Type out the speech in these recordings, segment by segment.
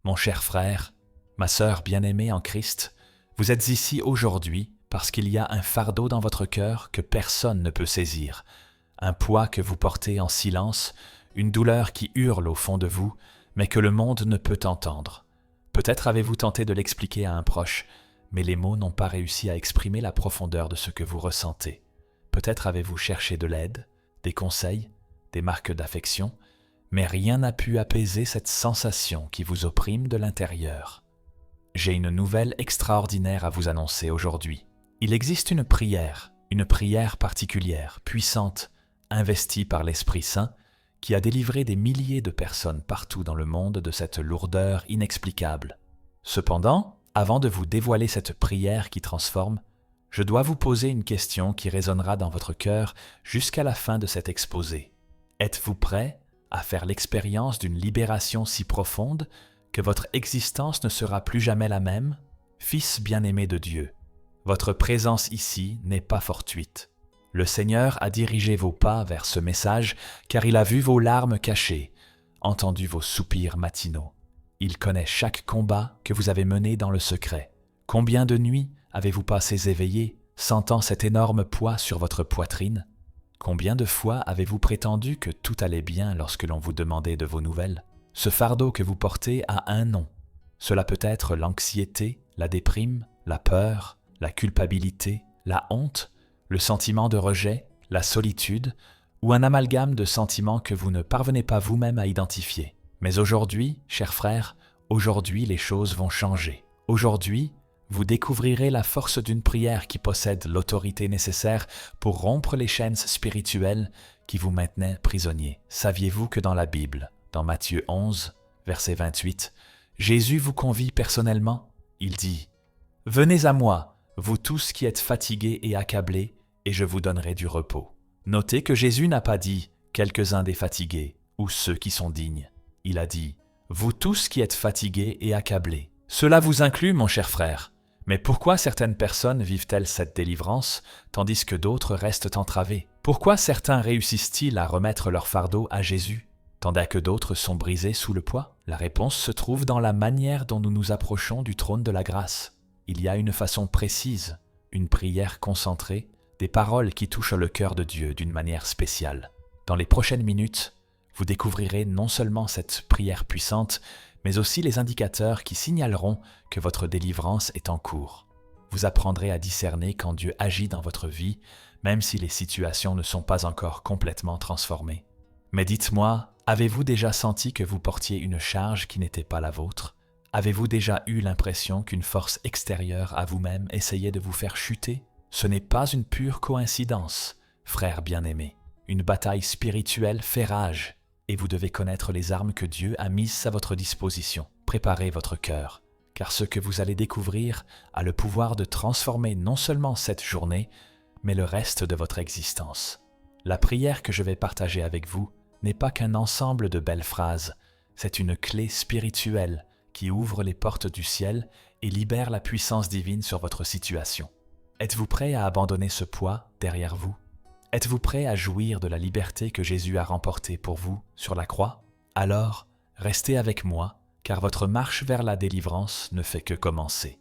Mon cher frère, ma sœur bien-aimée en Christ, vous êtes ici aujourd'hui parce qu'il y a un fardeau dans votre cœur que personne ne peut saisir, un poids que vous portez en silence, une douleur qui hurle au fond de vous, mais que le monde ne peut entendre. Peut-être avez-vous tenté de l'expliquer à un proche, mais les mots n'ont pas réussi à exprimer la profondeur de ce que vous ressentez. Peut-être avez-vous cherché de l'aide, des conseils, des marques d'affection, mais rien n'a pu apaiser cette sensation qui vous opprime de l'intérieur. J'ai une nouvelle extraordinaire à vous annoncer aujourd'hui. Il existe une prière particulière, puissante, investie par l'Esprit Saint, qui a délivré des milliers de personnes partout dans le monde de cette lourdeur inexplicable. Cependant, avant de vous dévoiler cette prière qui transforme, je dois vous poser une question qui résonnera dans votre cœur jusqu'à la fin de cet exposé. Êtes-vous prêt à faire l'expérience d'une libération si profonde que votre existence ne sera plus jamais la même? Fils bien-aimé de Dieu, votre présence ici n'est pas fortuite. Le Seigneur a dirigé vos pas vers ce message car il a vu vos larmes cachées, entendu vos soupirs matinaux. Il connaît chaque combat que vous avez mené dans le secret. Combien de nuits avez-vous passé éveillé, sentant cet énorme poids sur votre poitrine? Combien de fois avez-vous prétendu que tout allait bien lorsque l'on vous demandait de vos nouvelles? Ce fardeau que vous portez a un nom. Cela peut être l'anxiété, la déprime, la peur, la culpabilité, la honte, le sentiment de rejet, la solitude, ou un amalgame de sentiments que vous ne parvenez pas vous-même à identifier. Mais aujourd'hui, chers frères, aujourd'hui les choses vont changer. Aujourd'hui, vous découvrirez la force d'une prière qui possède l'autorité nécessaire pour rompre les chaînes spirituelles qui vous maintenaient prisonniers. Saviez-vous que dans la Bible, dans Matthieu 11, verset 28, Jésus vous convie personnellement? Il dit « Venez à moi, vous tous qui êtes fatigués et accablés, et je vous donnerai du repos. » Notez que Jésus n'a pas dit « quelques-uns des fatigués » ou « ceux qui sont dignes ». Il a dit « vous tous qui êtes fatigués et accablés ». Cela vous inclut, mon cher frère. Mais pourquoi certaines personnes vivent-elles cette délivrance, tandis que d'autres restent entravées? Pourquoi certains réussissent-ils à remettre leur fardeau à Jésus, tandis que d'autres sont brisés sous le poids? La réponse se trouve dans la manière dont nous nous approchons du trône de la grâce. Il y a une façon précise, une prière concentrée, des paroles qui touchent le cœur de Dieu d'une manière spéciale. Dans les prochaines minutes, vous découvrirez non seulement cette prière puissante, mais aussi les indicateurs qui signaleront que votre délivrance est en cours. Vous apprendrez à discerner quand Dieu agit dans votre vie, même si les situations ne sont pas encore complètement transformées. Mais dites-moi, avez-vous déjà senti que vous portiez une charge qui n'était pas la vôtre? Avez-vous déjà eu l'impression qu'une force extérieure à vous-même essayait de vous faire chuter? Ce n'est pas une pure coïncidence, frère bien-aimé. Une bataille spirituelle fait rage. Et vous devez connaître les armes que Dieu a mises à votre disposition. Préparez votre cœur, car ce que vous allez découvrir a le pouvoir de transformer non seulement cette journée, mais le reste de votre existence. La prière que je vais partager avec vous n'est pas qu'un ensemble de belles phrases, c'est une clé spirituelle qui ouvre les portes du ciel et libère la puissance divine sur votre situation. Êtes-vous prêt à abandonner ce poids derrière vous? Êtes-vous prêt à jouir de la liberté que Jésus a remportée pour vous sur la croix? Alors, restez avec moi, car votre marche vers la délivrance ne fait que commencer.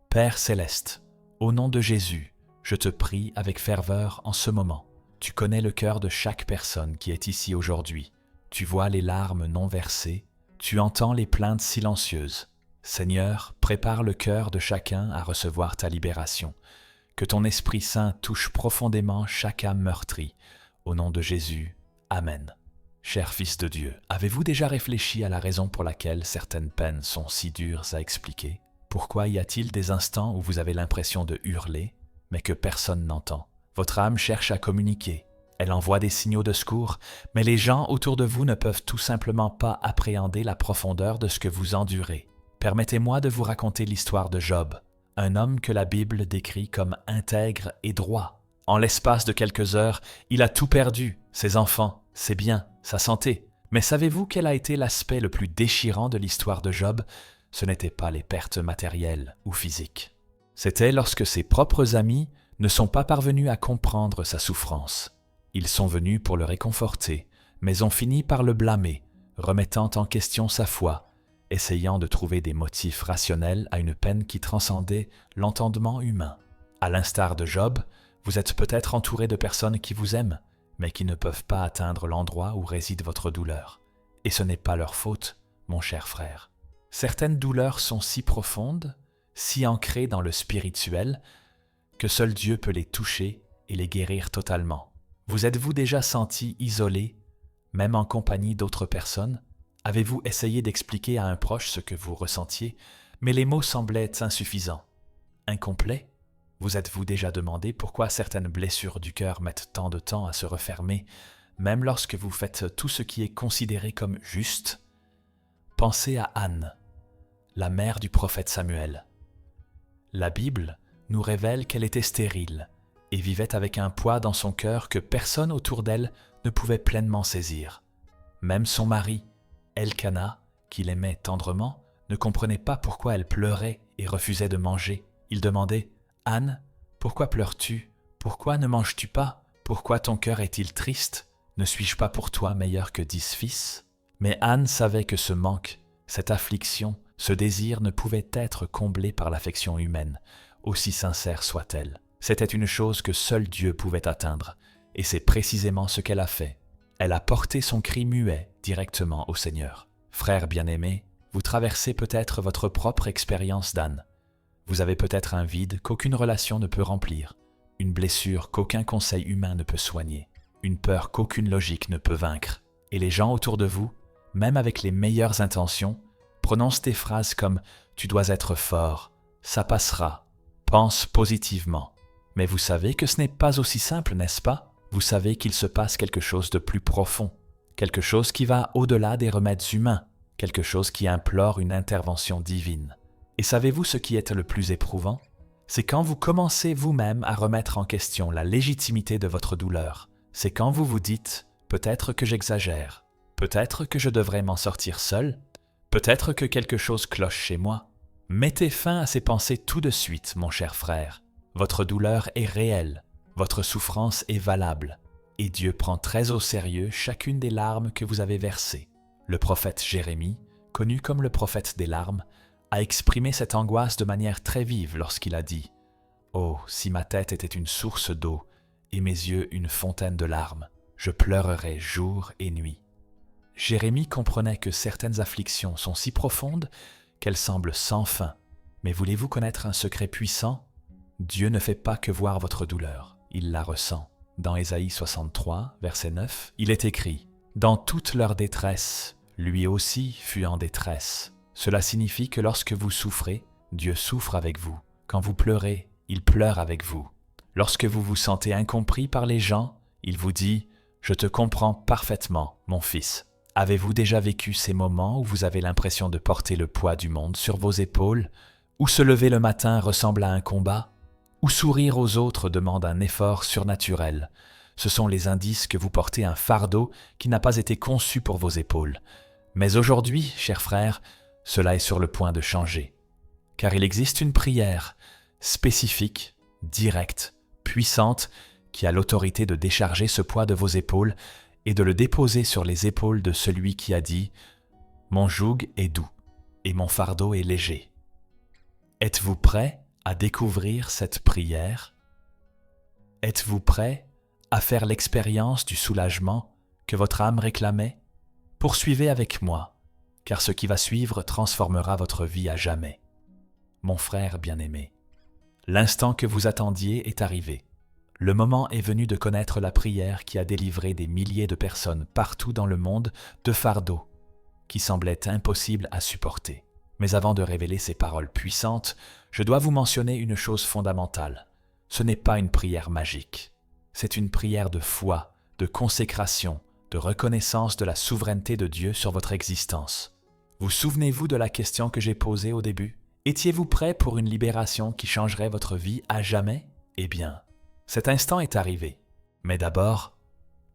Père céleste, au nom de Jésus, je te prie avec ferveur en ce moment. Tu connais le cœur de chaque personne qui est ici aujourd'hui. Tu vois les larmes non versées, tu entends les plaintes silencieuses. Seigneur, prépare le cœur de chacun à recevoir ta libération. Que ton Esprit Saint touche profondément chaque âme meurtrie. Au nom de Jésus, Amen. Cher Fils de Dieu, avez-vous déjà réfléchi à la raison pour laquelle certaines peines sont si dures à expliquer? Pourquoi y a-t-il des instants où vous avez l'impression de hurler, mais que personne n'entend? Votre âme cherche à communiquer. Elle envoie des signaux de secours, mais les gens autour de vous ne peuvent tout simplement pas appréhender la profondeur de ce que vous endurez. Permettez-moi de vous raconter l'histoire de Job. Un homme que la Bible décrit comme intègre et droit. En l'espace de quelques heures, il a tout perdu, ses enfants, ses biens, sa santé. Mais savez-vous quel a été l'aspect le plus déchirant de l'histoire de Job? Ce n'était pas les pertes matérielles ou physiques. C'était lorsque ses propres amis ne sont pas parvenus à comprendre sa souffrance. Ils sont venus pour le réconforter, mais ont fini par le blâmer, remettant en question sa foi, essayant de trouver des motifs rationnels à une peine qui transcendait l'entendement humain. À l'instar de Job, vous êtes peut-être entouré de personnes qui vous aiment, mais qui ne peuvent pas atteindre l'endroit où réside votre douleur. Et ce n'est pas leur faute, mon cher frère. Certaines douleurs sont si profondes, si ancrées dans le spirituel, que seul Dieu peut les toucher et les guérir totalement. Vous êtes-vous déjà senti isolé, même en compagnie d'autres personnes? Avez-vous essayé d'expliquer à un proche ce que vous ressentiez, mais les mots semblaient insuffisants, incomplets? Vous êtes-vous déjà demandé pourquoi certaines blessures du cœur mettent tant de temps à se refermer, même lorsque vous faites tout ce qui est considéré comme juste? Pensez à Anne, la mère du prophète Samuel. La Bible nous révèle qu'elle était stérile et vivait avec un poids dans son cœur que personne autour d'elle ne pouvait pleinement saisir. Même son mari, Elkana, qui l'aimait tendrement, ne comprenait pas pourquoi elle pleurait et refusait de manger. Il demandait « Anne, pourquoi pleures-tu? Pourquoi ne manges-tu pas? Pourquoi ton cœur est-il triste? Ne suis-je pas pour toi meilleur que 10 fils ?» Mais Anne savait que ce manque, cette affliction, ce désir ne pouvait être comblé par l'affection humaine, aussi sincère soit-elle. C'était une chose que seul Dieu pouvait atteindre, et c'est précisément ce qu'elle a fait. Elle a porté son cri muet directement au Seigneur. Frère bien-aimé, vous traversez peut-être votre propre expérience d'Anne. Vous avez peut-être un vide qu'aucune relation ne peut remplir, une blessure qu'aucun conseil humain ne peut soigner, une peur qu'aucune logique ne peut vaincre. Et les gens autour de vous, même avec les meilleures intentions, prononcent des phrases comme « tu dois être fort »,« ça passera », « pense positivement ». Mais vous savez que ce n'est pas aussi simple, n'est-ce pas? Vous savez qu'il se passe quelque chose de plus profond, quelque chose qui va au-delà des remèdes humains, quelque chose qui implore une intervention divine. Et savez-vous ce qui est le plus éprouvant? C'est quand vous commencez vous-même à remettre en question la légitimité de votre douleur. C'est quand vous vous dites « peut-être que j'exagère, peut-être que je devrais m'en sortir seul, peut-être que quelque chose cloche chez moi ». Mettez fin à ces pensées tout de suite, mon cher frère. Votre douleur est réelle, votre souffrance est valable, et Dieu prend très au sérieux chacune des larmes que vous avez versées. Le prophète Jérémie, connu comme le prophète des larmes, a exprimé cette angoisse de manière très vive lorsqu'il a dit « Oh, si ma tête était une source d'eau et mes yeux une fontaine de larmes, je pleurerais jour et nuit. » Jérémie comprenait que certaines afflictions sont si profondes qu'elles semblent sans fin. Mais voulez-vous connaître un secret puissant? Dieu ne fait pas que voir votre douleur, il la ressent. Dans Ésaïe 63, verset 9, il est écrit « Dans toute leur détresse, lui aussi fut en détresse. » Cela signifie que lorsque vous souffrez, Dieu souffre avec vous. Quand vous pleurez, il pleure avec vous. Lorsque vous vous sentez incompris par les gens, il vous dit « Je te comprends parfaitement, mon fils. » Avez-vous déjà vécu ces moments où vous avez l'impression de porter le poids du monde sur vos épaules, où se lever le matin ressemble à un combat, où sourire aux autres demande un effort surnaturel? Ce sont les indices que vous portez un fardeau qui n'a pas été conçu pour vos épaules. Mais aujourd'hui, chers frères, cela est sur le point de changer. Car il existe une prière spécifique, directe, puissante, qui a l'autorité de décharger ce poids de vos épaules et de le déposer sur les épaules de celui qui a dit « Mon joug est doux et mon fardeau est léger ». Êtes-vous prêt à découvrir cette prière? Êtes-vous prêt à faire l'expérience du soulagement que votre âme réclamait? Poursuivez avec moi, car ce qui va suivre transformera votre vie à jamais. Mon frère bien-aimé, l'instant que vous attendiez est arrivé. Le moment est venu de connaître la prière qui a délivré des milliers de personnes partout dans le monde de fardeaux qui semblaient impossibles à supporter. Mais avant de révéler ces paroles puissantes, je dois vous mentionner une chose fondamentale. Ce n'est pas une prière magique. C'est une prière de foi, de consécration, de reconnaissance de la souveraineté de Dieu sur votre existence. Vous souvenez-vous de la question que j'ai posée au début? Étiez-vous prêt pour une libération qui changerait votre vie à jamais? Eh bien, cet instant est arrivé. Mais d'abord,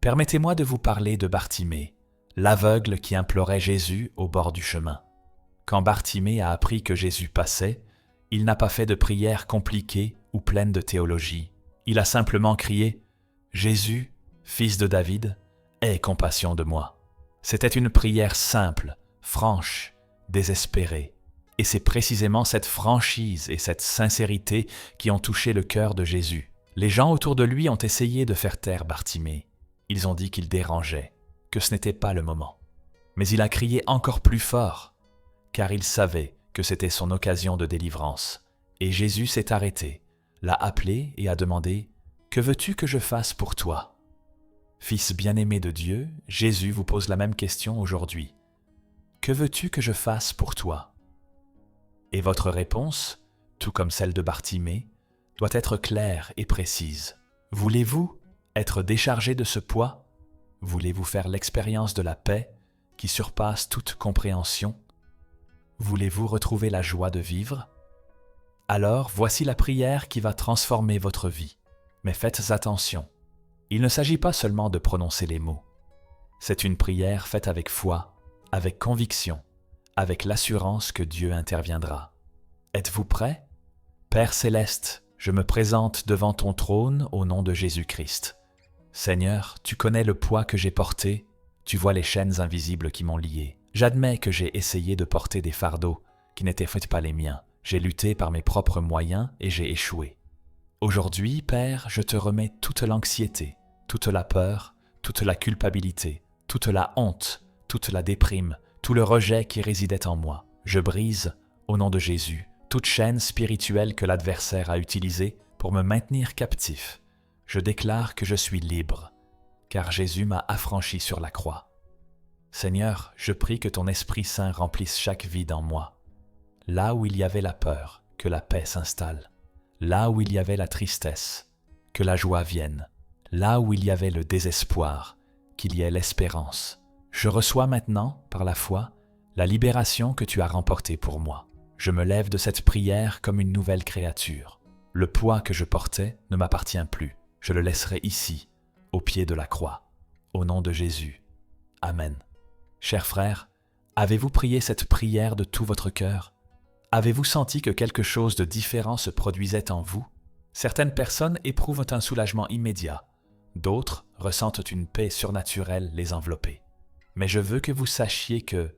permettez-moi de vous parler de Bartimée, l'aveugle qui implorait Jésus au bord du chemin. Quand Bartimée a appris que Jésus passait, il n'a pas fait de prière compliquée ou pleine de théologie. Il a simplement crié « Jésus, fils de David, aie compassion de moi ». C'était une prière simple, franche, désespéré. Et c'est précisément cette franchise et cette sincérité qui ont touché le cœur de Jésus. Les gens autour de lui ont essayé de faire taire Bartimée. Ils ont dit qu'il dérangeait, que ce n'était pas le moment. Mais il a crié encore plus fort, car il savait que c'était son occasion de délivrance. Et Jésus s'est arrêté, l'a appelé et a demandé « Que veux-tu que je fasse pour toi ?» Fils bien-aimé de Dieu, Jésus vous pose la même question aujourd'hui. « Que veux-tu que je fasse pour toi ?» Et votre réponse, tout comme celle de Bartimée, doit être claire et précise. Voulez-vous être déchargé de ce poids? Voulez-vous faire l'expérience de la paix qui surpasse toute compréhension? Voulez-vous retrouver la joie de vivre? Alors voici la prière qui va transformer votre vie. Mais faites attention, il ne s'agit pas seulement de prononcer les mots. C'est une prière faite avec foi, avec conviction, avec l'assurance que Dieu interviendra. Êtes-vous prêts? Père céleste, je me présente devant ton trône au nom de Jésus-Christ. Seigneur, tu connais le poids que j'ai porté, tu vois les chaînes invisibles qui m'ont lié. J'admets que j'ai essayé de porter des fardeaux qui n'étaient pas les miens. J'ai lutté par mes propres moyens et j'ai échoué. Aujourd'hui, Père, je te remets toute l'anxiété, toute la peur, toute la culpabilité, toute la honte, toute la déprime, tout le rejet qui résidait en moi. Je brise, au nom de Jésus, toute chaîne spirituelle que l'adversaire a utilisée pour me maintenir captif. Je déclare que je suis libre, car Jésus m'a affranchi sur la croix. Seigneur, je prie que ton Esprit Saint remplisse chaque vide en moi. Là où il y avait la peur, que la paix s'installe. Là où il y avait la tristesse, que la joie vienne. Là où il y avait le désespoir, qu'il y ait l'espérance. Je reçois maintenant, par la foi, la libération que tu as remportée pour moi. Je me lève de cette prière comme une nouvelle créature. Le poids que je portais ne m'appartient plus. Je le laisserai ici, au pied de la croix. Au nom de Jésus. Amen. Chers frères, avez-vous prié cette prière de tout votre cœur? Avez-vous senti que quelque chose de différent se produisait en vous? Certaines personnes éprouvent un soulagement immédiat, d'autres ressentent une paix surnaturelle les envelopper. Mais je veux que vous sachiez que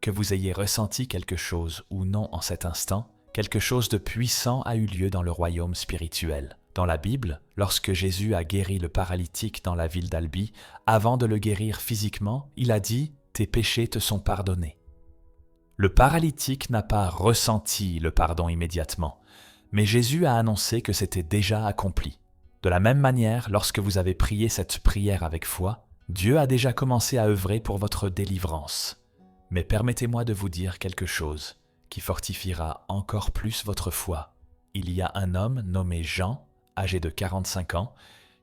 vous ayez ressenti quelque chose ou non en cet instant, quelque chose de puissant a eu lieu dans le royaume spirituel. Dans la Bible, lorsque Jésus a guéri le paralytique dans la ville d'Albi, avant de le guérir physiquement, il a dit « Tes péchés te sont pardonnés ». Le paralytique n'a pas ressenti le pardon immédiatement, mais Jésus a annoncé que c'était déjà accompli. De la même manière, lorsque vous avez prié cette prière avec foi, Dieu a déjà commencé à œuvrer pour votre délivrance. Mais permettez-moi de vous dire quelque chose qui fortifiera encore plus votre foi. Il y a un homme nommé Jean, âgé de 45 ans,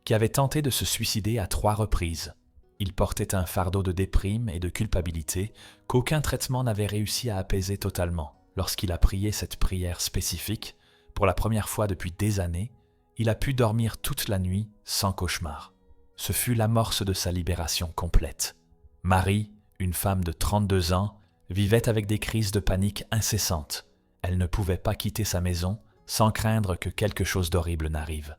qui avait tenté de se suicider à 3 reprises. Il portait un fardeau de déprime et de culpabilité qu'aucun traitement n'avait réussi à apaiser totalement. Lorsqu'il a prié cette prière spécifique, pour la première fois depuis des années, il a pu dormir toute la nuit sans cauchemar. Ce fut l'amorce de sa libération complète. Marie, une femme de 32 ans, vivait avec des crises de panique incessantes. Elle ne pouvait pas quitter sa maison sans craindre que quelque chose d'horrible n'arrive.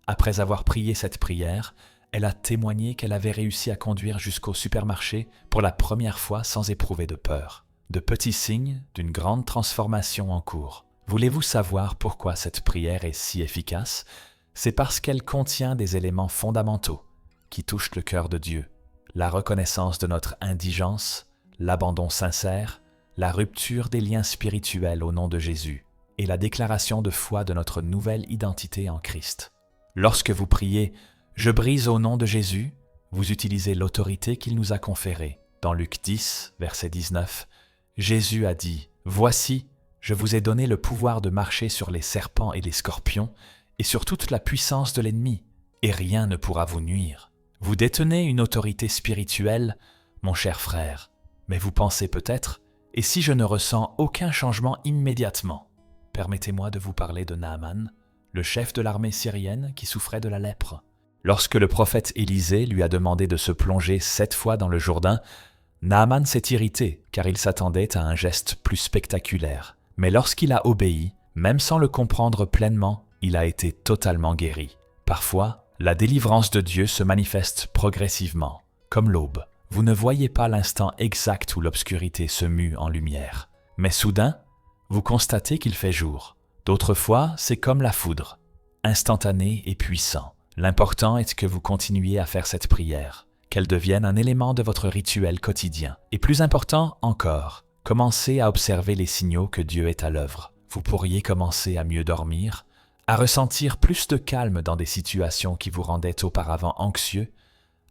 Après avoir prié cette prière, elle a témoigné qu'elle avait réussi à conduire jusqu'au supermarché pour la première fois sans éprouver de peur. De petits signes d'une grande transformation en cours. Voulez-vous savoir pourquoi cette prière est si efficace? C'est parce qu'elle contient des éléments fondamentaux qui touchent le cœur de Dieu. La reconnaissance de notre indigence, l'abandon sincère, la rupture des liens spirituels au nom de Jésus et la déclaration de foi de notre nouvelle identité en Christ. Lorsque vous priez « Je brise au nom de Jésus », vous utilisez l'autorité qu'il nous a conférée. Dans Luc 10, verset 19, Jésus a dit « Voici, je vous ai donné le pouvoir de marcher sur les serpents et les scorpions et sur toute la puissance de l'ennemi, et rien ne pourra vous nuire. » Vous détenez une autorité spirituelle, mon cher frère, mais vous pensez peut-être « Et si je ne ressens aucun changement immédiatement ?» Permettez-moi de vous parler de Naaman, le chef de l'armée syrienne qui souffrait de la lèpre. Lorsque le prophète Élisée lui a demandé de se plonger 7 fois dans le Jourdain, Naaman s'est irrité car il s'attendait à un geste plus spectaculaire. Mais lorsqu'il a obéi, même sans le comprendre pleinement, il a été totalement guéri. Parfois, la délivrance de Dieu se manifeste progressivement, comme l'aube. Vous ne voyez pas l'instant exact où l'obscurité se mue en lumière, Mais soudain, vous constatez qu'il fait jour. D'autres fois, c'est comme la foudre, instantané et puissant. L'important est que vous continuiez à faire cette prière, qu'elle devienne un élément de votre rituel quotidien. Et plus important encore, commencez à observer les signaux que Dieu est à l'œuvre. Vous pourriez commencer à mieux dormir, à ressentir plus de calme dans des situations qui vous rendaient auparavant anxieux,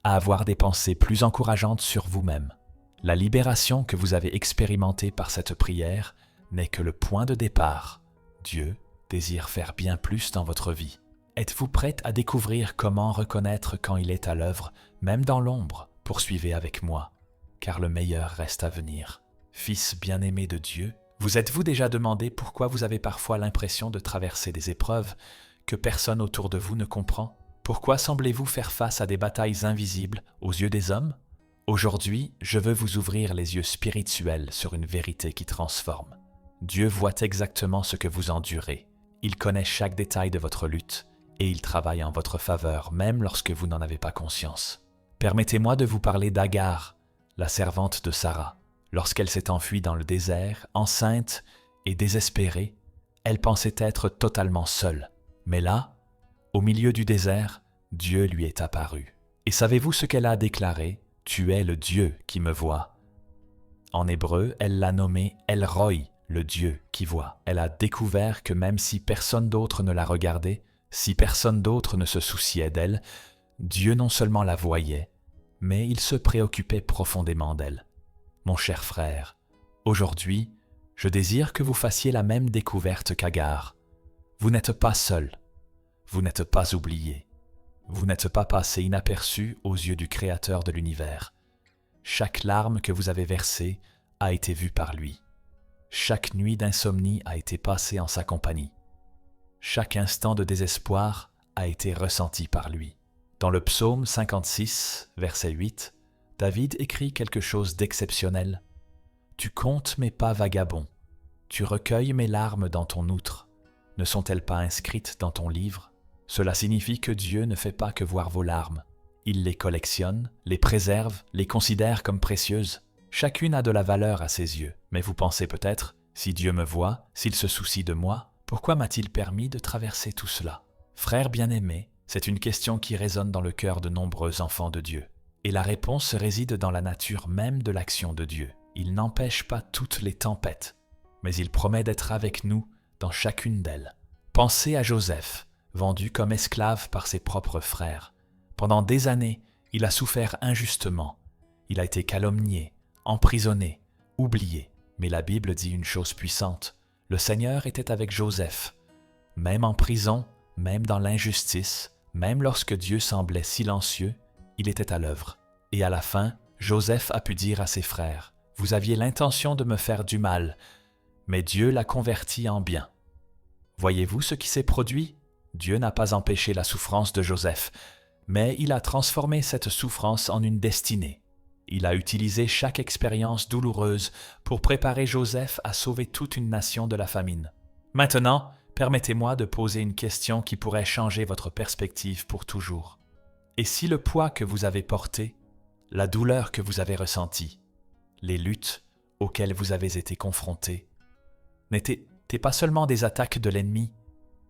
à avoir des pensées plus encourageantes sur vous-même. La libération que vous avez expérimentée par cette prière n'est que le point de départ. Dieu désire faire bien plus dans votre vie. Êtes-vous prête à découvrir comment reconnaître quand il est à l'œuvre, même dans l'ombre? Poursuivez avec moi, car le meilleur reste à venir. Fils bien-aimé de Dieu, vous êtes-vous déjà demandé pourquoi vous avez parfois l'impression de traverser des épreuves que personne autour de vous ne comprend? Pourquoi semblez-vous faire face à des batailles invisibles aux yeux des hommes? Aujourd'hui, je veux vous ouvrir les yeux spirituels sur une vérité qui transforme. Dieu voit exactement ce que vous endurez. Il connaît chaque détail de votre lutte et il travaille en votre faveur, même lorsque vous n'en avez pas conscience. Permettez-moi de vous parler d'Agar, la servante de Sarah. Lorsqu'elle s'est enfuie dans le désert, enceinte et désespérée, elle pensait être totalement seule. Mais là, au milieu du désert, Dieu lui est apparu. Et savez-vous ce qu'elle a déclaré? « Tu es le Dieu qui me voit. » En hébreu, elle l'a nommé El Roi, le Dieu qui voit. Elle a découvert que même si personne d'autre ne la regardait, si personne d'autre ne se souciait d'elle, Dieu non seulement la voyait, mais il se préoccupait profondément d'elle. Mon cher frère, aujourd'hui, je désire que vous fassiez la même découverte qu'Agar. Vous n'êtes pas seul, vous n'êtes pas oublié, vous n'êtes pas passé inaperçu aux yeux du Créateur de l'univers. Chaque larme que vous avez versée a été vue par lui. Chaque nuit d'insomnie a été passée en sa compagnie. Chaque instant de désespoir a été ressenti par lui. Dans le psaume 56, verset 8, David écrit quelque chose d'exceptionnel. « Tu comptes mes pas vagabonds, tu recueilles mes larmes dans ton outre. Ne sont-elles pas inscrites dans ton livre ?» Cela signifie que Dieu ne fait pas que voir vos larmes. Il les collectionne, les préserve, les considère comme précieuses. Chacune a de la valeur à ses yeux. Mais vous pensez peut-être, si Dieu me voit, s'il se soucie de moi, pourquoi m'a-t-il permis de traverser tout cela? Frère bien-aimé, c'est une question qui résonne dans le cœur de nombreux enfants de Dieu. Et la réponse réside dans la nature même de l'action de Dieu. Il n'empêche pas toutes les tempêtes, mais il promet d'être avec nous dans chacune d'elles. Pensez à Joseph, vendu comme esclave par ses propres frères. Pendant des années, il a souffert injustement. Il a été calomnié, emprisonné, oublié. Mais la Bible dit une chose puissante. Le Seigneur était avec Joseph. Même en prison, même dans l'injustice, même lorsque Dieu semblait silencieux, il était à l'œuvre. Et à la fin, Joseph a pu dire à ses frères, « Vous aviez l'intention de me faire du mal, mais Dieu l'a converti en bien. » Voyez-vous ce qui s'est produit? Dieu n'a pas empêché la souffrance de Joseph, mais il a transformé cette souffrance en une destinée. Il a utilisé chaque expérience douloureuse pour préparer Joseph à sauver toute une nation de la famine. Maintenant, permettez-moi de poser une question qui pourrait changer votre perspective pour toujours. Et si le poids que vous avez porté, la douleur que vous avez ressentie, les luttes auxquelles vous avez été confrontés, n'étaient pas seulement des attaques de l'ennemi,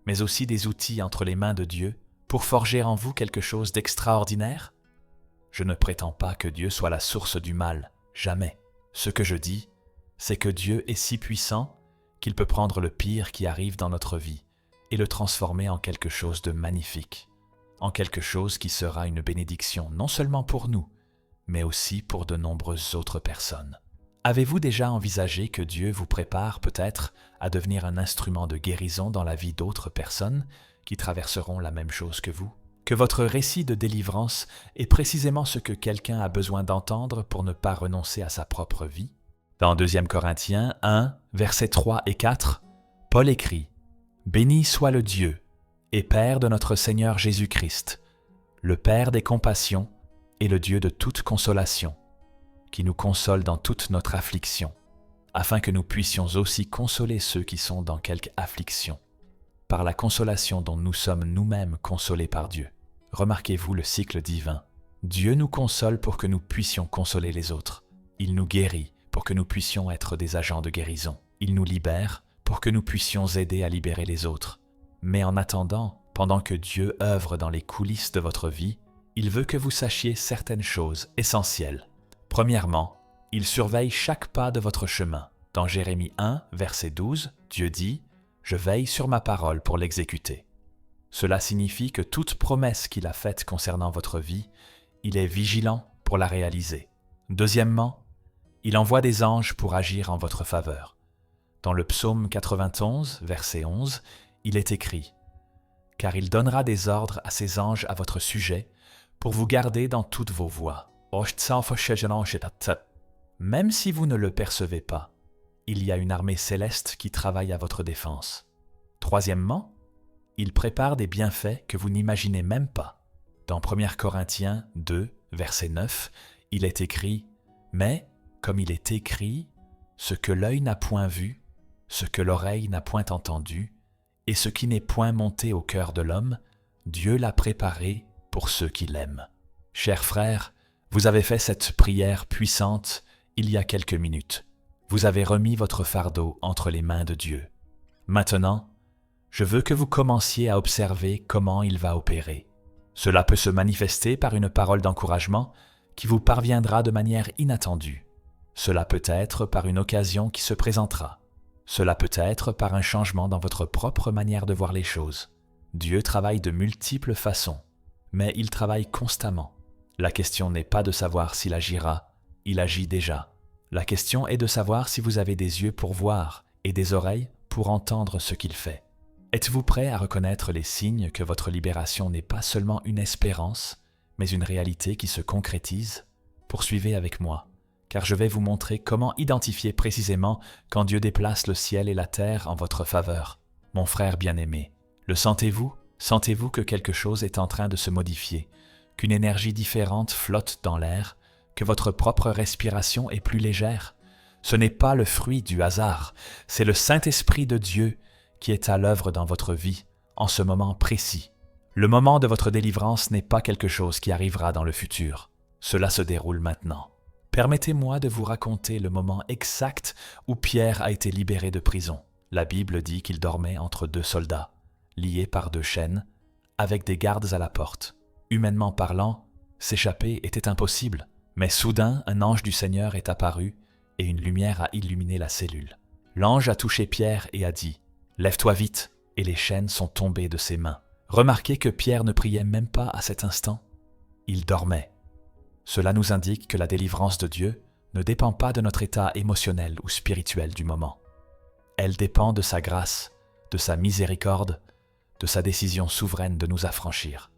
mais aussi des outils entre les mains de Dieu pour forger en vous quelque chose d'extraordinaire? Je ne prétends pas que Dieu soit la source du mal, jamais. Ce que je dis, c'est que Dieu est si puissant qu'il peut prendre le pire qui arrive dans notre vie et le transformer en quelque chose de magnifique, en quelque chose qui sera une bénédiction non seulement pour nous, mais aussi pour de nombreuses autres personnes. Avez-vous déjà envisagé que Dieu vous prépare peut-être à devenir un instrument de guérison dans la vie d'autres personnes qui traverseront la même chose que vous? Que votre récit de délivrance est précisément ce que quelqu'un a besoin d'entendre pour ne pas renoncer à sa propre vie? Dans 2 Corinthiens 1, versets 3 et 4, Paul écrit « Béni soit le Dieu et Père de notre Seigneur Jésus-Christ, le Père des compassions et le Dieu de toute consolation, qui nous console dans toute notre affliction, afin que nous puissions aussi consoler ceux qui sont dans quelque affliction, par la consolation dont nous sommes nous-mêmes consolés par Dieu. » Remarquez-vous le cycle divin. Dieu nous console pour que nous puissions consoler les autres. Il nous guérit pour que nous puissions être des agents de guérison. Il nous libère pour que nous puissions aider à libérer les autres. Mais en attendant, pendant que Dieu œuvre dans les coulisses de votre vie, il veut que vous sachiez certaines choses essentielles. Premièrement, il surveille chaque pas de votre chemin. Dans Jérémie 1, verset 12, Dieu dit « Je veille sur ma parole pour l'exécuter ». Cela signifie que toute promesse qu'il a faite concernant votre vie, il est vigilant pour la réaliser. Deuxièmement, il envoie des anges pour agir en votre faveur. Dans le psaume 91, verset 11, il est écrit « Car il donnera des ordres à ses anges à votre sujet pour vous garder dans toutes vos voies. » Même si vous ne le percevez pas, il y a une armée céleste qui travaille à votre défense. Troisièmement, il prépare des bienfaits que vous n'imaginez même pas. Dans 1 Corinthiens 2, verset 9, il est écrit « Mais, comme il est écrit, ce que l'œil n'a point vu, ce que l'oreille n'a point entendu, et ce qui n'est point monté au cœur de l'homme, Dieu l'a préparé pour ceux qui l'aiment. » Chers frères, vous avez fait cette prière puissante il y a quelques minutes. Vous avez remis votre fardeau entre les mains de Dieu. Maintenant, je veux que vous commenciez à observer comment il va opérer. Cela peut se manifester par une parole d'encouragement qui vous parviendra de manière inattendue. Cela peut être par une occasion qui se présentera. Cela peut être par un changement dans votre propre manière de voir les choses. Dieu travaille de multiples façons, mais il travaille constamment. La question n'est pas de savoir s'il agira, il agit déjà. La question est de savoir si vous avez des yeux pour voir et des oreilles pour entendre ce qu'il fait. Êtes-vous prêt à reconnaître les signes que votre libération n'est pas seulement une espérance, mais une réalité qui se concrétise? Poursuivez avec moi, car je vais vous montrer comment identifier précisément quand Dieu déplace le ciel et la terre en votre faveur. Mon frère bien-aimé, le sentez-vous? Sentez-vous que quelque chose est en train de se modifier, qu'une énergie différente flotte dans l'air, que votre propre respiration est plus légère? Ce n'est pas le fruit du hasard, c'est le Saint-Esprit de Dieu qui est à l'œuvre dans votre vie en ce moment précis. Le moment de votre délivrance n'est pas quelque chose qui arrivera dans le futur. Cela se déroule maintenant. Permettez-moi de vous raconter le moment exact où Pierre a été libéré de prison. La Bible dit qu'il dormait entre deux soldats, liés par deux chaînes, avec des gardes à la porte. Humainement parlant, s'échapper était impossible, mais soudain un ange du Seigneur est apparu et une lumière a illuminé la cellule. L'ange a touché Pierre et a dit « Lève-toi vite !» et les chaînes sont tombées de ses mains. Remarquez que Pierre ne priait même pas à cet instant. Il dormait. Cela nous indique que la délivrance de Dieu ne dépend pas de notre état émotionnel ou spirituel du moment. Elle dépend de sa grâce, de sa miséricorde, de sa décision souveraine de nous affranchir.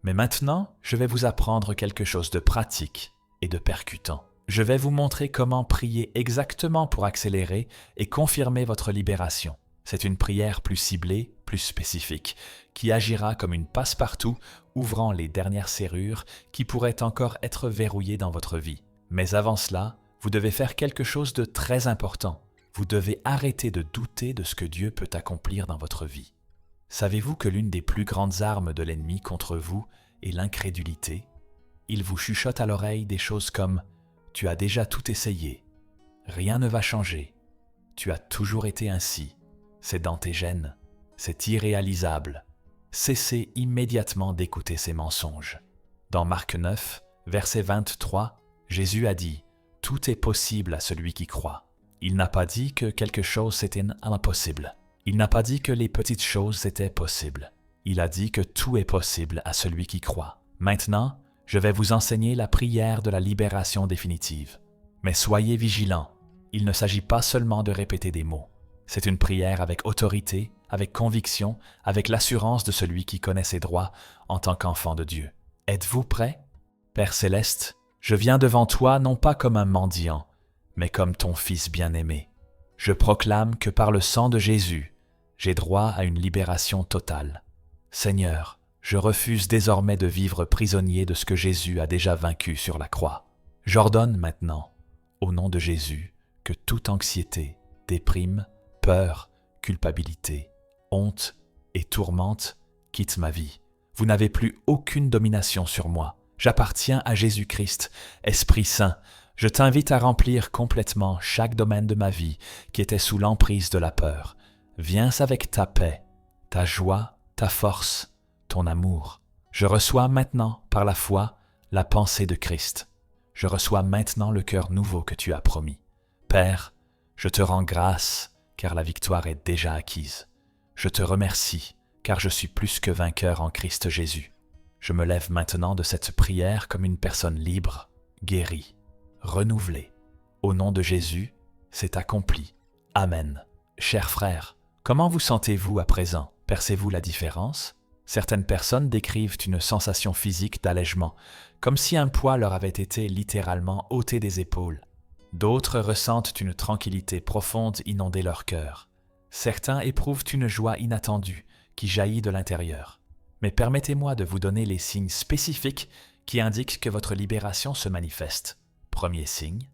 Mais maintenant, je vais vous apprendre quelque chose de pratique et de percutant. Je vais vous montrer comment prier exactement pour accélérer et confirmer votre libération. C'est une prière plus ciblée, plus spécifique, qui agira comme une passe-partout, ouvrant les dernières serrures qui pourraient encore être verrouillées dans votre vie. Mais avant cela, vous devez faire quelque chose de très important. Vous devez arrêter de douter de ce que Dieu peut accomplir dans votre vie. Savez-vous que l'une des plus grandes armes de l'ennemi contre vous est l'incrédulité? Il vous chuchote à l'oreille des choses comme « Tu as déjà tout essayé. Rien ne va changer. Tu as toujours été ainsi. C'est dans tes gènes. C'est irréalisable. » Cessez immédiatement d'écouter ces mensonges. Dans Marc 9, verset 23, Jésus a dit « Tout est possible à celui qui croit. » Il n'a pas dit que quelque chose c'était impossible. Il n'a pas dit que les petites choses étaient possibles. Il a dit que tout est possible à celui qui croit. Maintenant, je vais vous enseigner la prière de la libération définitive. Mais soyez vigilants, il ne s'agit pas seulement de répéter des mots. C'est une prière avec autorité, avec conviction, avec l'assurance de celui qui connaît ses droits en tant qu'enfant de Dieu. Êtes-vous prêts? Père céleste, je viens devant toi non pas comme un mendiant, mais comme ton Fils bien-aimé. Je proclame que par le sang de Jésus, j'ai droit à une libération totale. Seigneur, je refuse désormais de vivre prisonnier de ce que Jésus a déjà vaincu sur la croix. J'ordonne maintenant, au nom de Jésus, que toute anxiété, déprime, peur, culpabilité, honte et tourmente quitte ma vie. Vous n'avez plus aucune domination sur moi. J'appartiens à Jésus-Christ. Esprit Saint, Je t'invite à remplir complètement chaque domaine de ma vie qui était sous l'emprise de la peur. Viens avec ta paix, ta joie, ta force, ton amour. Je reçois maintenant, par la foi, la pensée de Christ. Je reçois maintenant le cœur nouveau que tu as promis. Père, je te rends grâce, car la victoire est déjà acquise. Je te remercie, car je suis plus que vainqueur en Christ Jésus. Je me lève maintenant de cette prière comme une personne libre, guérie, renouvelée. Au nom de Jésus, c'est accompli. Amen. Chers frères, comment vous sentez-vous à présent? Percevez-vous la différence? Certaines personnes décrivent une sensation physique d'allègement, comme si un poids leur avait été littéralement ôté des épaules. D'autres ressentent une tranquillité profonde inonder leur cœur. Certains éprouvent une joie inattendue qui jaillit de l'intérieur. Mais permettez-moi de vous donner les signes spécifiques qui indiquent que votre libération se manifeste. Premier signe,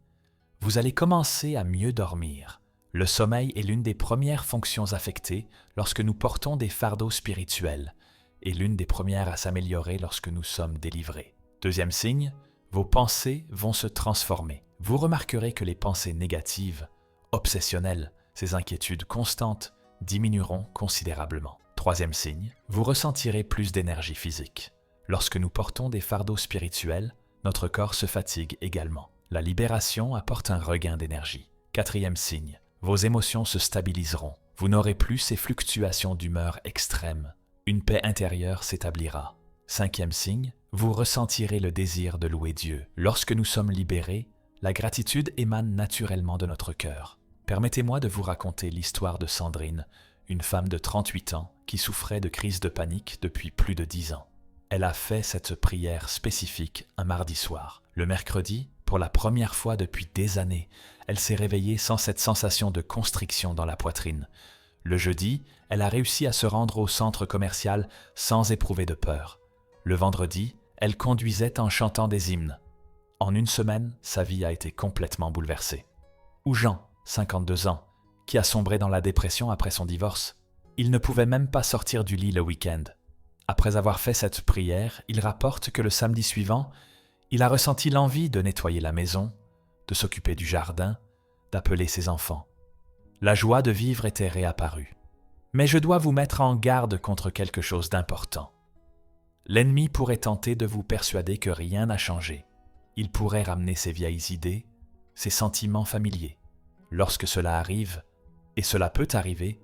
vous allez commencer à mieux dormir. Le sommeil est l'une des premières fonctions affectées lorsque nous portons des fardeaux spirituels et l'une des premières à s'améliorer lorsque nous sommes délivrés. Deuxième signe, vos pensées vont se transformer. Vous remarquerez que les pensées négatives, obsessionnelles, ces inquiétudes constantes diminueront considérablement. Troisième signe, vous ressentirez plus d'énergie physique. Lorsque nous portons des fardeaux spirituels, notre corps se fatigue également. La libération apporte un regain d'énergie. Quatrième signe, vos émotions se stabiliseront. Vous n'aurez plus ces fluctuations d'humeur extrêmes. Une paix intérieure s'établira. Cinquième signe, vous ressentirez le désir de louer Dieu. Lorsque nous sommes libérés, la gratitude émane naturellement de notre cœur. Permettez-moi de vous raconter l'histoire de Sandrine, une femme de 38 ans qui souffrait de crises de panique depuis plus de 10 ans. Elle a fait cette prière spécifique un mardi soir. Le mercredi, pour la première fois depuis des années, elle s'est réveillée sans cette sensation de constriction dans la poitrine. Le jeudi, elle a réussi à se rendre au centre commercial sans éprouver de peur. Le vendredi, elle conduisait en chantant des hymnes. En une semaine, sa vie a été complètement bouleversée. Ou Jean, 52 ans, qui a sombré dans la dépression après son divorce. Il ne pouvait même pas sortir du lit le week-end. Après avoir fait cette prière, il rapporte que le samedi suivant, il a ressenti l'envie de nettoyer la maison, de s'occuper du jardin, d'appeler ses enfants. La joie de vivre était réapparue. Mais je dois vous mettre en garde contre quelque chose d'important. L'ennemi pourrait tenter de vous persuader que rien n'a changé. Il pourrait ramener ses vieilles idées, ses sentiments familiers. Lorsque cela arrive, et cela peut arriver,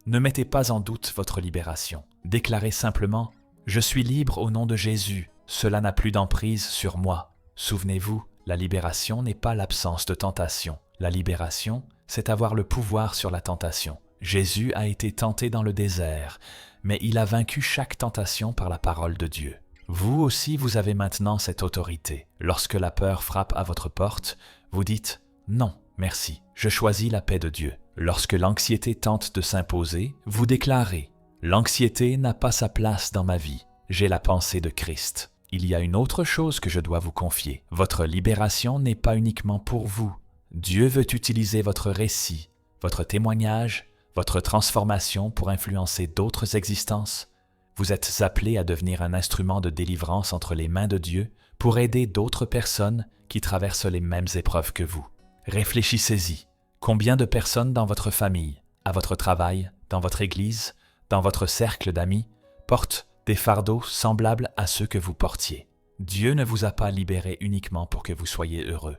ne mettez pas en doute votre libération. Déclarez simplement « Je suis libre au nom de Jésus, cela n'a plus d'emprise sur moi ». Souvenez-vous, la libération n'est pas l'absence de tentation. La libération, c'est avoir le pouvoir sur la tentation. Jésus a été tenté dans le désert, mais il a vaincu chaque tentation par la parole de Dieu. Vous aussi, vous avez maintenant cette autorité. Lorsque la peur frappe à votre porte, vous dites « Non, merci, je choisis la paix de Dieu ». Lorsque l'anxiété tente de s'imposer, vous déclarez « L'anxiété n'a pas sa place dans ma vie, j'ai la pensée de Christ ». Il y a une autre chose que je dois vous confier. Votre libération n'est pas uniquement pour vous. Dieu veut utiliser votre récit, votre témoignage, votre transformation pour influencer d'autres existences. Vous êtes appelé à devenir un instrument de délivrance entre les mains de Dieu pour aider d'autres personnes qui traversent les mêmes épreuves que vous. Réfléchissez-y. Combien de personnes dans votre famille, à votre travail, dans votre église, dans votre cercle d'amis, portent des fardeaux semblables à ceux que vous portiez? Dieu ne vous a pas libéré uniquement pour que vous soyez heureux,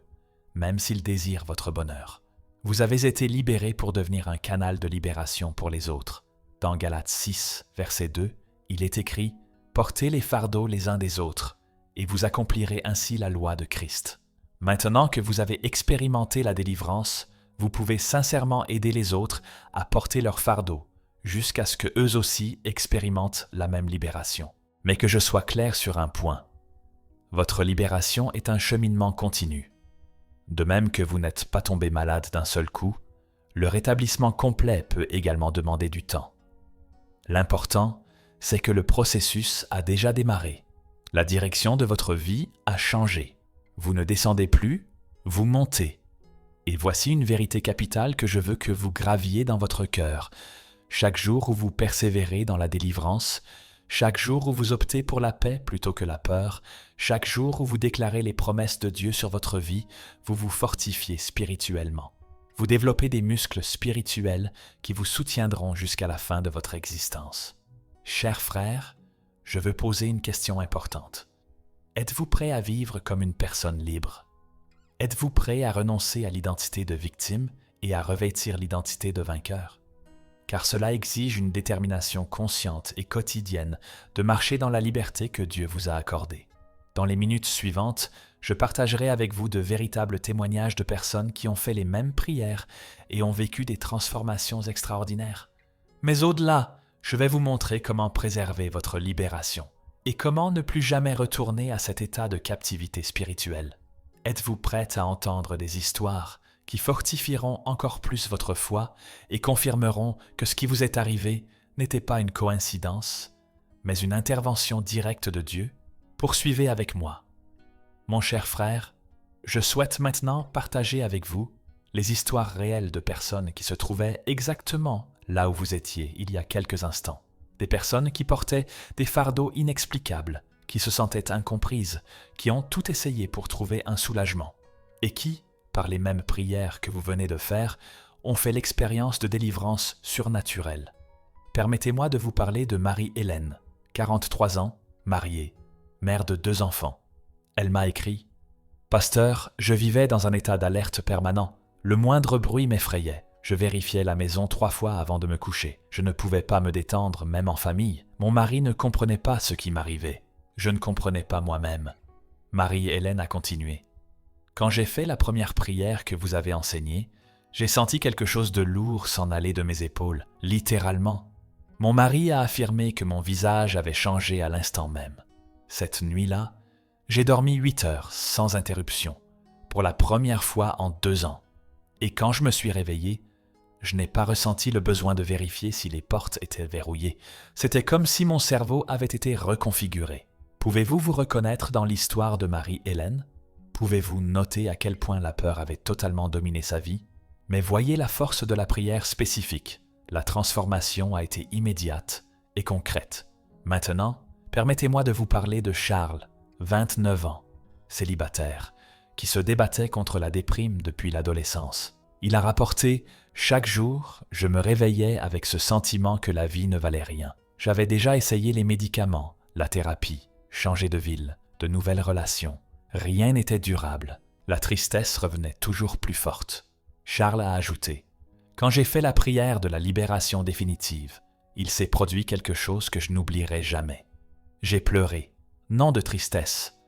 même s'il désire votre bonheur. Vous avez été libéré pour devenir un canal de libération pour les autres. Dans Galates 6, verset 2, il est écrit « Portez les fardeaux les uns des autres, et vous accomplirez ainsi la loi de Christ. » Maintenant que vous avez expérimenté la délivrance, vous pouvez sincèrement aider les autres à porter leurs fardeaux, jusqu'à ce que eux aussi expérimentent la même libération. Mais que je sois clair sur un point. Votre libération est un cheminement continu. De même que vous n'êtes pas tombé malade d'un seul coup, le rétablissement complet peut également demander du temps. L'important, c'est que le processus a déjà démarré. La direction de votre vie a changé. Vous ne descendez plus, vous montez. Et voici une vérité capitale que je veux que vous graviez dans votre cœur. Chaque jour où vous persévérez dans la délivrance, chaque jour où vous optez pour la paix plutôt que la peur, chaque jour où vous déclarez les promesses de Dieu sur votre vie, vous vous fortifiez spirituellement. Vous développez des muscles spirituels qui vous soutiendront jusqu'à la fin de votre existence. Chers frères, je veux poser une question importante. Êtes-vous prêt à vivre comme une personne libre? Êtes-vous prêt à renoncer à l'identité de victime et à revêtir l'identité de vainqueur? Car cela exige une détermination consciente et quotidienne de marcher dans la liberté que Dieu vous a accordée. Dans les minutes suivantes, je partagerai avec vous de véritables témoignages de personnes qui ont fait les mêmes prières et ont vécu des transformations extraordinaires. Mais au-delà, je vais vous montrer comment préserver votre libération et comment ne plus jamais retourner à cet état de captivité spirituelle. Êtes-vous prête à entendre des histoires qui fortifieront encore plus votre foi et confirmeront que ce qui vous est arrivé n'était pas une coïncidence, mais une intervention directe de Dieu? Poursuivez avec moi. Mon cher frère, je souhaite maintenant partager avec vous les histoires réelles de personnes qui se trouvaient exactement là où vous étiez il y a quelques instants. Des personnes qui portaient des fardeaux inexplicables, qui se sentaient incomprises, qui ont tout essayé pour trouver un soulagement, et qui, par les mêmes prières que vous venez de faire, ont fait l'expérience de délivrance surnaturelle. Permettez-moi de vous parler de Marie-Hélène, 43 ans, mariée, mère de 2 enfants. Elle m'a écrit « Pasteur, je vivais dans un état d'alerte permanent. Le moindre bruit m'effrayait. Je vérifiais la maison 3 fois avant de me coucher. Je ne pouvais pas me détendre, même en famille. Mon mari ne comprenait pas ce qui m'arrivait. Je ne comprenais pas moi-même. » Marie-Hélène a continué. Quand j'ai fait la première prière que vous avez enseignée, j'ai senti quelque chose de lourd s'en aller de mes épaules, littéralement. Mon mari a affirmé que mon visage avait changé à l'instant même. Cette nuit-là, j'ai dormi 8 heures sans interruption, pour la première fois en 2 ans. Et quand je me suis réveillé, je n'ai pas ressenti le besoin de vérifier si les portes étaient verrouillées. C'était comme si mon cerveau avait été reconfiguré. Pouvez-vous vous reconnaître dans l'histoire de Marie-Hélène? Pouvez-vous noter à quel point la peur avait totalement dominé sa vie? Mais voyez la force de la prière spécifique. La transformation a été immédiate et concrète. Maintenant, permettez-moi de vous parler de Charles, 29 ans, célibataire, qui se débattait contre la déprime depuis l'adolescence. Il a rapporté « Chaque jour, je me réveillais avec ce sentiment que la vie ne valait rien. J'avais déjà essayé les médicaments, la thérapie, changé de ville, de nouvelles relations. Rien n'était durable. La tristesse revenait toujours plus forte. » Charles a ajouté « Quand j'ai fait la prière de la libération définitive, il s'est produit quelque chose que je n'oublierai jamais. J'ai pleuré, non de tristesse,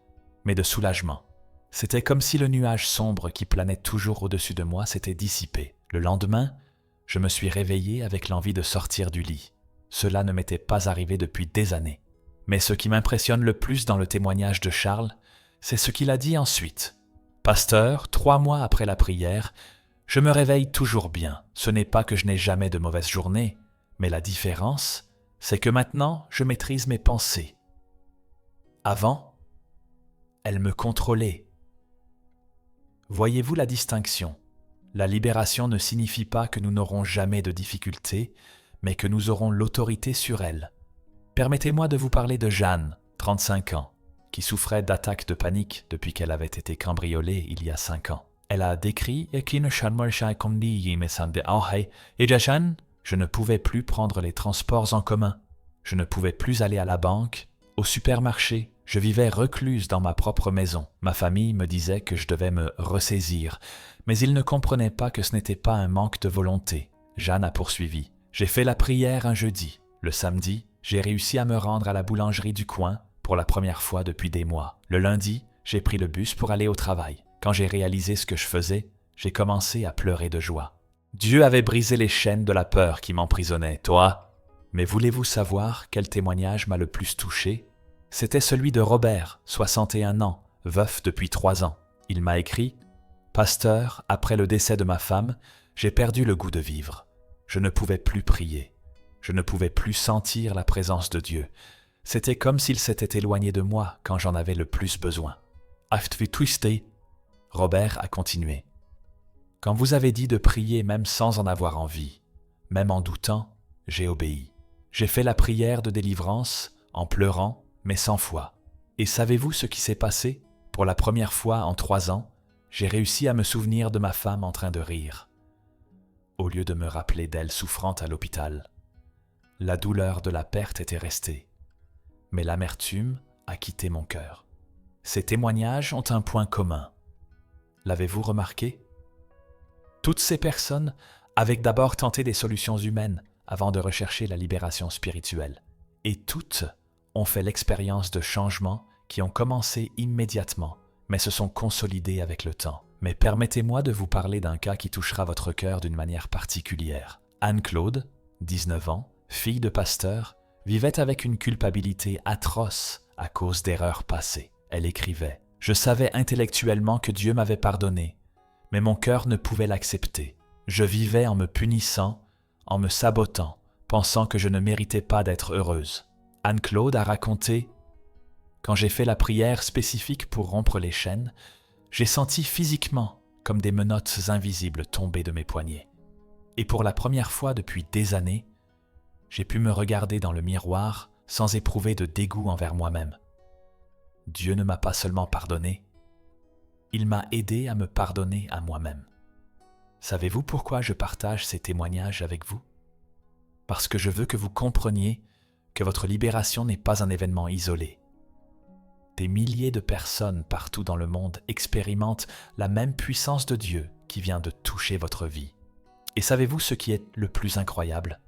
mais de soulagement. C'était comme si le nuage sombre qui planait toujours au-dessus de moi s'était dissipé. Le lendemain, je me suis réveillé avec l'envie de sortir du lit. Cela ne m'était pas arrivé depuis des années. Mais ce qui m'impressionne le plus dans le témoignage de Charles, c'est ce qu'il a dit ensuite. « Pasteur, 3 mois après la prière, je me réveille toujours bien. Ce n'est pas que je n'ai jamais de mauvaises journées, mais la différence, c'est que maintenant, je maîtrise mes pensées. Avant, elles me contrôlaient. » Voyez-vous la distinction? La libération ne signifie pas que nous n'aurons jamais de difficultés, mais que nous aurons l'autorité sur elles. Permettez-moi de vous parler de Jeanne, 35 ans, qui souffrait d'attaques de panique depuis qu'elle avait été cambriolée il y a 5 ans. Elle a décrit « Je ne pouvais plus prendre les transports en commun. Je ne pouvais plus aller à la banque, au supermarché. Je vivais recluse dans ma propre maison. Ma famille me disait que je devais me ressaisir, mais ils ne comprenaient pas que ce n'était pas un manque de volonté. » Jeanne a poursuivi. « J'ai fait la prière un jeudi. Le samedi, j'ai réussi à me rendre à la boulangerie du coin pour la première fois depuis des mois. Le lundi, j'ai pris le bus pour aller au travail. Quand j'ai réalisé ce que je faisais, j'ai commencé à pleurer de joie. Dieu avait brisé les chaînes de la peur qui m'emprisonnaient. Toi? Mais voulez-vous savoir quel témoignage m'a le plus touché? C'était celui de Robert, 61 ans, veuf depuis 3 ans. Il m'a écrit « Pasteur, après le décès de ma femme, j'ai perdu le goût de vivre. Je ne pouvais plus prier. Je ne pouvais plus sentir la présence de Dieu. C'était comme s'il s'était éloigné de moi quand j'en avais le plus besoin. » Robert a continué. « Quand vous avez dit de prier même sans en avoir envie, même en doutant, j'ai obéi. J'ai fait la prière de délivrance en pleurant, mais sans foi. Et savez-vous ce qui s'est passé? Pour la première fois en 3 ans, j'ai réussi à me souvenir de ma femme en train de rire, au lieu de me rappeler d'elle souffrante à l'hôpital. La douleur de la perte était restée, mais l'amertume a quitté mon cœur. Ces témoignages ont un point commun. L'avez-vous remarqué? Toutes ces personnes avaient d'abord tenté des solutions humaines avant de rechercher la libération spirituelle. Et toutes ont fait l'expérience de changements qui ont commencé immédiatement, mais se sont consolidés avec le temps. Mais permettez-moi de vous parler d'un cas qui touchera votre cœur d'une manière particulière. Anne-Claude, 19 ans, fille de pasteur, vivait avec une culpabilité atroce à cause d'erreurs passées. Elle écrivait « Je savais intellectuellement que Dieu m'avait pardonné, mais mon cœur ne pouvait l'accepter. Je vivais en me punissant, en me sabotant, pensant que je ne méritais pas d'être heureuse. » Anne-Claude a raconté « Quand j'ai fait la prière spécifique pour rompre les chaînes, j'ai senti physiquement comme des menottes invisibles tomber de mes poignets. Et pour la première fois depuis des années, j'ai pu me regarder dans le miroir sans éprouver de dégoût envers moi-même. Dieu ne m'a pas seulement pardonné, il m'a aidé à me pardonner à moi-même. Savez-vous pourquoi je partage ces témoignages avec vous? Parce que je veux que vous compreniez que votre libération n'est pas un événement isolé. Des milliers de personnes partout dans le monde expérimentent la même puissance de Dieu qui vient de toucher votre vie. Et savez-vous ce qui est le plus incroyable?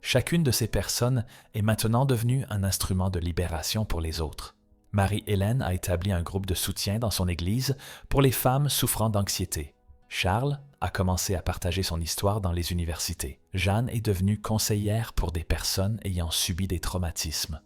Chacune de ces personnes est maintenant devenue un instrument de libération pour les autres. Marie-Hélène a établi un groupe de soutien dans son église pour les femmes souffrant d'anxiété. Charles a commencé à partager son histoire dans les universités. Jeanne est devenue conseillère pour des personnes ayant subi des traumatismes.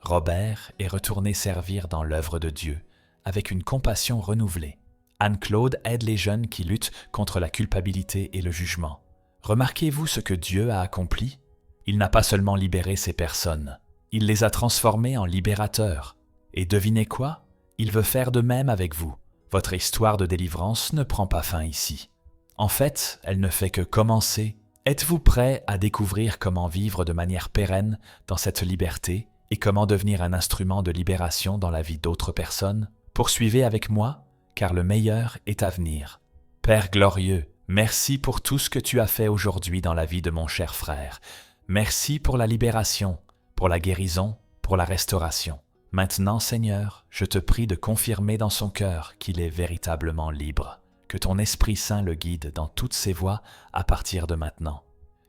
Robert est retourné servir dans l'œuvre de Dieu avec une compassion renouvelée. Anne-Claude aide les jeunes qui luttent contre la culpabilité et le jugement. Remarquez-vous ce que Dieu a accompli? Il n'a pas seulement libéré ces personnes, il les a transformées en libérateurs. Et devinez quoi? Il veut faire de même avec vous. Votre histoire de délivrance ne prend pas fin ici. En fait, elle ne fait que commencer. Êtes-vous prêt à découvrir comment vivre de manière pérenne dans cette liberté et comment devenir un instrument de libération dans la vie d'autres personnes? Poursuivez avec moi, car le meilleur est à venir. Père glorieux, merci pour tout ce que tu as fait aujourd'hui dans la vie de mon cher frère. Merci pour la libération, pour la guérison, pour la restauration. Maintenant, Seigneur, je te prie de confirmer dans son cœur qu'il est véritablement libre, que ton Esprit Saint le guide dans toutes ses voies à partir de maintenant,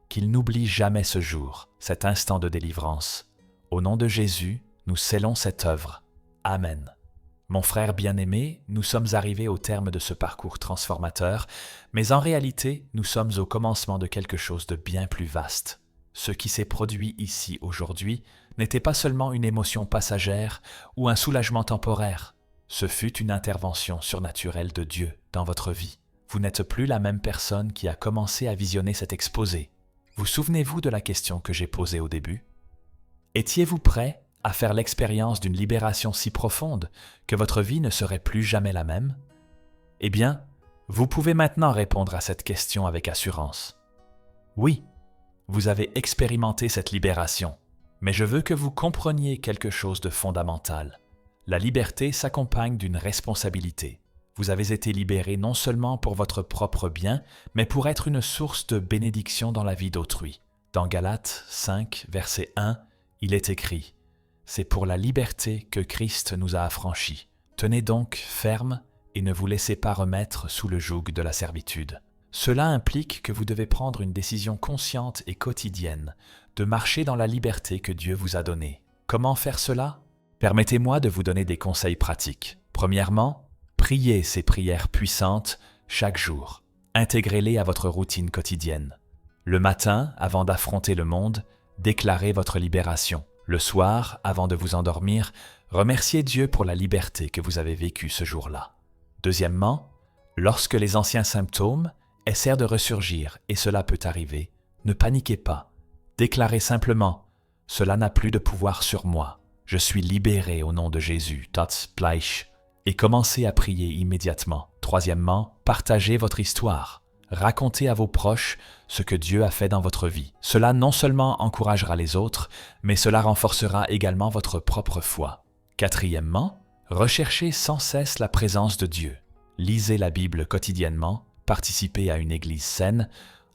qu'il n'oublie jamais ce jour, cet instant de délivrance. Au nom de Jésus, nous scellons cette œuvre. Amen. Mon frère bien-aimé, nous sommes arrivés au terme de ce parcours transformateur, mais en réalité, nous sommes au commencement de quelque chose de bien plus vaste. Ce qui s'est produit ici aujourd'hui n'était pas seulement une émotion passagère ou un soulagement temporaire. Ce fut une intervention surnaturelle de Dieu dans votre vie. Vous n'êtes plus la même personne qui a commencé à visionner cet exposé. Vous souvenez-vous de la question que j'ai posée au début? Étiez-vous prêt à faire l'expérience d'une libération si profonde que votre vie ne serait plus jamais la même? Eh bien, vous pouvez maintenant répondre à cette question avec assurance. Oui, vous avez expérimenté cette libération, mais je veux que vous compreniez quelque chose de fondamental. La liberté s'accompagne d'une responsabilité. Vous avez été libéré non seulement pour votre propre bien, mais pour être une source de bénédiction dans la vie d'autrui. Dans Galates 5, verset 1, il est écrit « C'est pour la liberté que Christ nous a affranchis. Tenez donc ferme et ne vous laissez pas remettre sous le joug de la servitude. » Cela implique que vous devez prendre une décision consciente et quotidienne de marcher dans la liberté que Dieu vous a donnée. Comment faire cela? Permettez-moi de vous donner des conseils pratiques. Premièrement, priez ces prières puissantes chaque jour. Intégrez-les à votre routine quotidienne. Le matin, avant d'affronter le monde, déclarez votre libération. Le soir, avant de vous endormir, remerciez Dieu pour la liberté que vous avez vécue ce jour-là. Deuxièmement, lorsque les anciens symptômes essaient de ressurgir, et cela peut arriver, ne paniquez pas. Déclarez simplement « Cela n'a plus de pouvoir sur moi. Je suis libéré au nom de Jésus. Tots Bleich. » Et commencez à prier immédiatement. Troisièmement, partagez votre histoire. Racontez à vos proches ce que Dieu a fait dans votre vie. Cela non seulement encouragera les autres, mais cela renforcera également votre propre foi. Quatrièmement, recherchez sans cesse la présence de Dieu. Lisez la Bible quotidiennement, participez à une église saine,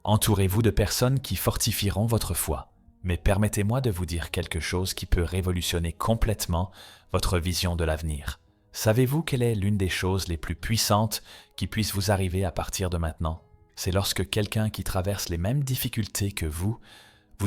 entourez-vous de personnes qui fortifieront votre foi. Mais permettez-moi de vous dire quelque chose qui peut révolutionner complètement votre vision de l'avenir. Savez-vous quelle est l'une des choses les plus puissantes qui puissent vous arriver à partir de maintenant? C'est lorsque quelqu'un qui traverse les mêmes difficultés que vous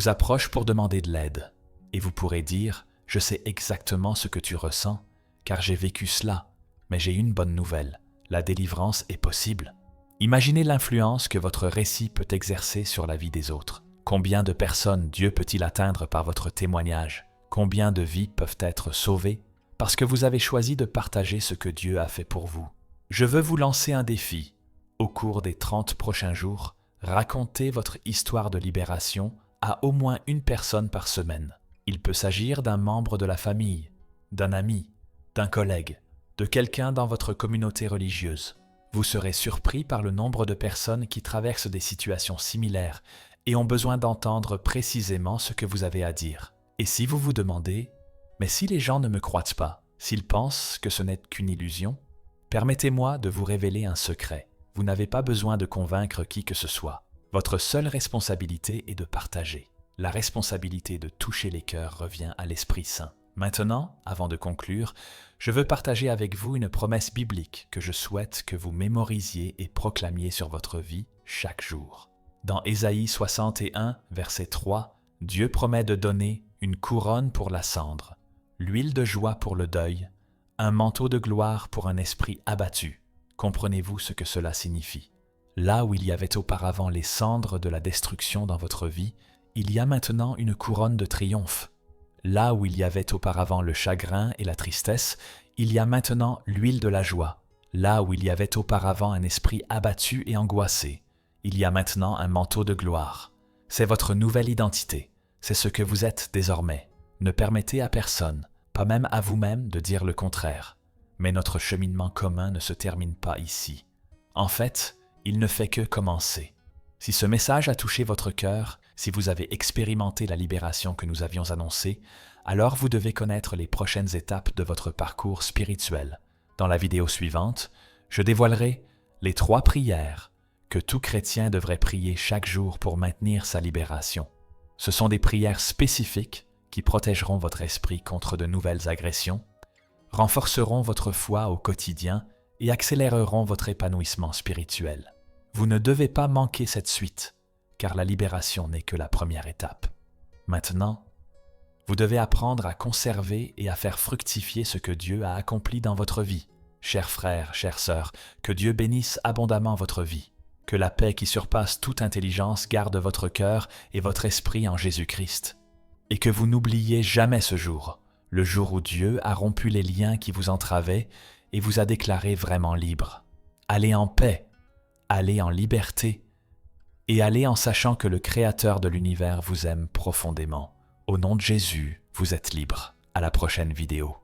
approche pour demander de l'aide. Et vous pourrez dire « Je sais exactement ce que tu ressens, car j'ai vécu cela, mais j'ai une bonne nouvelle, la délivrance est possible. » Imaginez l'influence que votre récit peut exercer sur la vie des autres. Combien de personnes Dieu peut-il atteindre par votre témoignage? Combien de vies peuvent être sauvées parce que vous avez choisi de partager ce que Dieu a fait pour vous? Je veux vous lancer un défi. Au cours des 30 prochains jours, racontez votre histoire de libération à au moins une personne par semaine. Il peut s'agir d'un membre de la famille, d'un ami, d'un collègue, de quelqu'un dans votre communauté religieuse. Vous serez surpris par le nombre de personnes qui traversent des situations similaires et ont besoin d'entendre précisément ce que vous avez à dire. Et si vous vous demandez « Mais si les gens ne me croient pas, s'ils pensent que ce n'est qu'une illusion ?» Permettez-moi de vous révéler un secret. Vous n'avez pas besoin de convaincre qui que ce soit. Votre seule responsabilité est de partager. La responsabilité de toucher les cœurs revient à l'Esprit Saint. Maintenant, avant de conclure, je veux partager avec vous une promesse biblique que je souhaite que vous mémorisiez et proclamiez sur votre vie chaque jour. Dans Ésaïe 61, verset 3, Dieu promet de donner une couronne pour la cendre, l'huile de joie pour le deuil, un manteau de gloire pour un esprit abattu. Comprenez-vous ce que cela signifie? Là où il y avait auparavant les cendres de la destruction dans votre vie, il y a maintenant une couronne de triomphe. Là où il y avait auparavant le chagrin et la tristesse, il y a maintenant l'huile de la joie. Là où il y avait auparavant un esprit abattu et angoissé, il y a maintenant un manteau de gloire. C'est votre nouvelle identité. C'est ce que vous êtes désormais. Ne permettez à personne, pas même à vous-même, de dire le contraire. Mais notre cheminement commun ne se termine pas ici. En fait, il ne fait que commencer. Si ce message a touché votre cœur, si vous avez expérimenté la libération que nous avions annoncée, alors vous devez connaître les prochaines étapes de votre parcours spirituel. Dans la vidéo suivante, je dévoilerai les 3 prières que tout chrétien devrait prier chaque jour pour maintenir sa libération. Ce sont des prières spécifiques qui protégeront votre esprit contre de nouvelles agressions, renforceront votre foi au quotidien et accéléreront votre épanouissement spirituel. Vous ne devez pas manquer cette suite, car la libération n'est que la première étape. Maintenant, vous devez apprendre à conserver et à faire fructifier ce que Dieu a accompli dans votre vie. Chers frères, chères sœurs, que Dieu bénisse abondamment votre vie. Que la paix qui surpasse toute intelligence garde votre cœur et votre esprit en Jésus-Christ. Et que vous n'oubliez jamais ce jour, le jour où Dieu a rompu les liens qui vous entravaient et vous a déclaré vraiment libre. Allez en paix, allez en liberté, et allez en sachant que le Créateur de l'univers vous aime profondément. Au nom de Jésus, vous êtes libre. À la prochaine vidéo.